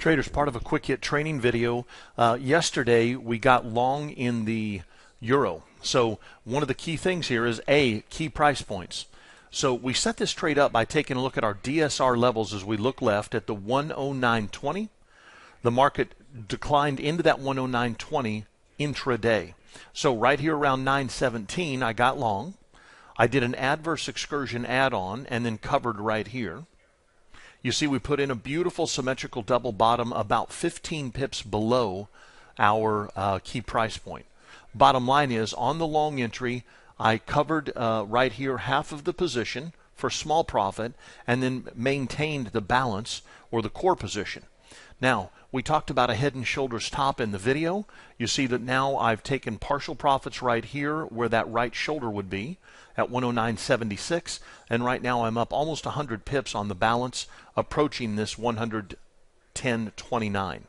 Traders, part of a quick hit training video. Yesterday we got long in the euro. So one of the key things here is key price points. So we set this trade up by taking a look at our DSR levels as we look left at the 109.20. The market declined into that 109.20 intraday. So right here around 917 I got long. I did an adverse excursion add-on and then covered right here. You see we put in a beautiful symmetrical double bottom about 15 pips below our key price point. Bottom line is, on the long entry, I covered right here half of the position for small profit and then maintained the balance or the core position. Now, we talked about a head and shoulders top in the video. You see that now I've taken partial profits right here where that right shoulder would be at 109.76, and right now I'm up almost 100 pips on the balance, approaching this 110.29.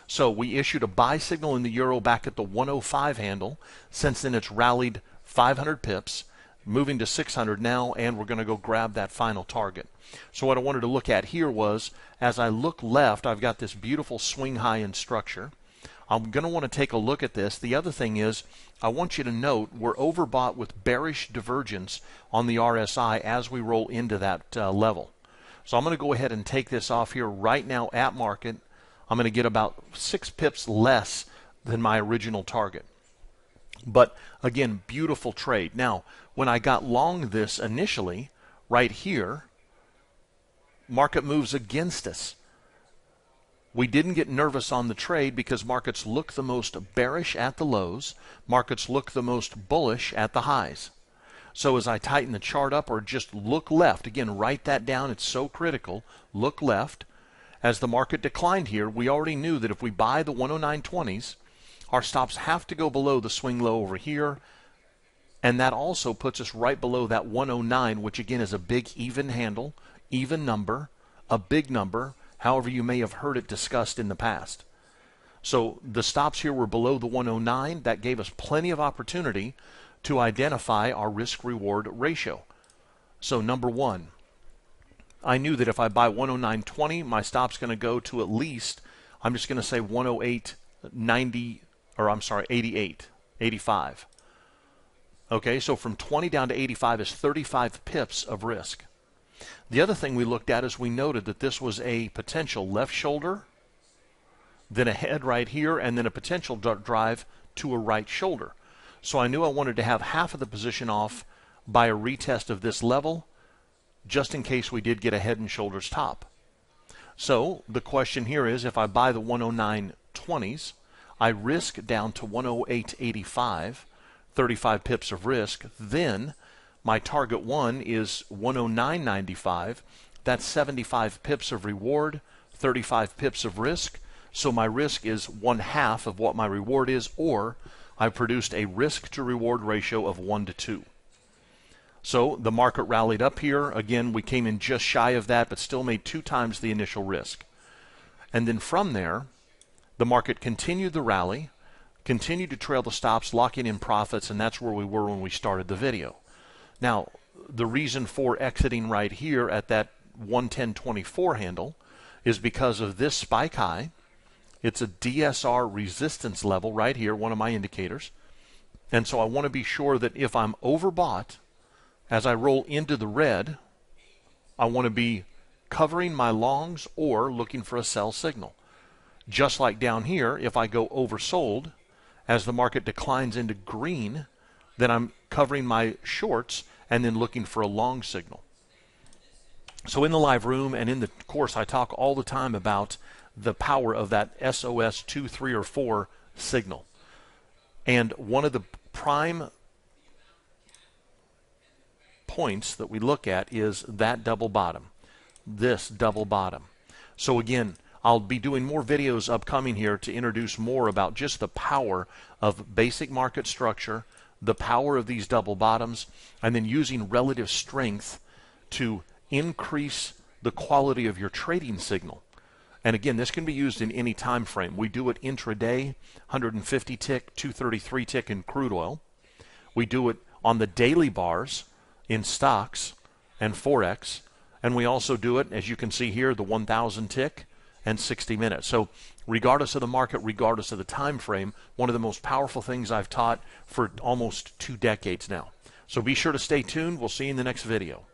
So we issued a buy signal in the euro back at the 105 handle. Since then it's rallied 500 pips, moving to 600 now, and we're going to go grab that final target. So what I wanted to look at here was, as I look left, I've got this beautiful swing high in structure. I'm going to want to take a look at this. The other thing is, I want you to note we're overbought with bearish divergence on the RSI as we roll into that level. So I'm going to go ahead and take this off here right now at market. I'm going to get about 6 pips less than my original target. But again, beautiful trade. Now, when I got long this initially, right here, market moves against us. We didn't get nervous on the trade because markets look the most bearish at the lows. Markets look the most bullish at the highs. So as I tighten the chart up or just look left, again, write that down, it's so critical, look left. As the market declined here, we already knew that if we buy the 109.20s, our stops have to go below the swing low over here, and that also puts us right below that 109, which again is a big even handle, even number, a big number, however you may have heard it discussed in the past. So the stops here were below the 109. That gave us plenty of opportunity to identify our risk-reward ratio. So number one, I knew that if I buy 109.20, my stop's going to go to at least, I'm just going to say 108.90, or I'm sorry, 85. Okay, so from 20 down to 85 is 35 pips of risk. The other thing we looked at is we noted that this was a potential left shoulder, then a head right here, and then a potential drive to a right shoulder. So I knew I wanted to have half of the position off by a retest of this level, just in case we did get a head and shoulders top. So the question here is, if I buy the 109.20s, I risk down to 108.85, 35 pips of risk, then my target one is 109.95. That's 75 pips of reward, 35 pips of risk. So my risk is 1/2 of what my reward is, or I produced a risk to reward ratio of 1 to 2. So the market rallied up here. Again, we came in just shy of that, but still made 2 times the initial risk. And then from there, the market continued the rally, continued to trail the stops, locking in profits, and that's where we were when we started the video. Now, the reason for exiting right here at that 110.24 handle is because of this spike high. It's a DSR resistance level right here, one of my indicators. And so I want to be sure that if I'm overbought, as I roll into the red, I want to be covering my longs or looking for a sell signal. Just like down here, if I go oversold, as the market declines into green, then I'm covering my shorts and then looking for a long signal. So in the live room and in the course, I talk all the time about the power of that SOS 2, 3, or 4 signal. And one of the prime points that we look at is that double bottom, this double bottom. So again, I'll be doing more videos upcoming here to introduce more about just the power of basic market structure, the power of these double bottoms, and then using relative strength to increase the quality of your trading signal. And again, this can be used in any time frame. We do it intraday, 150 tick, 233 tick in crude oil. We do it on the daily bars in stocks and Forex. And we also do it, as you can see here, the 1,000 tick and 60 minutes. So regardless of the market, regardless of the time frame, one of the most powerful things I've taught for almost 2 decades now. So be sure to stay tuned. We'll see you in the next video.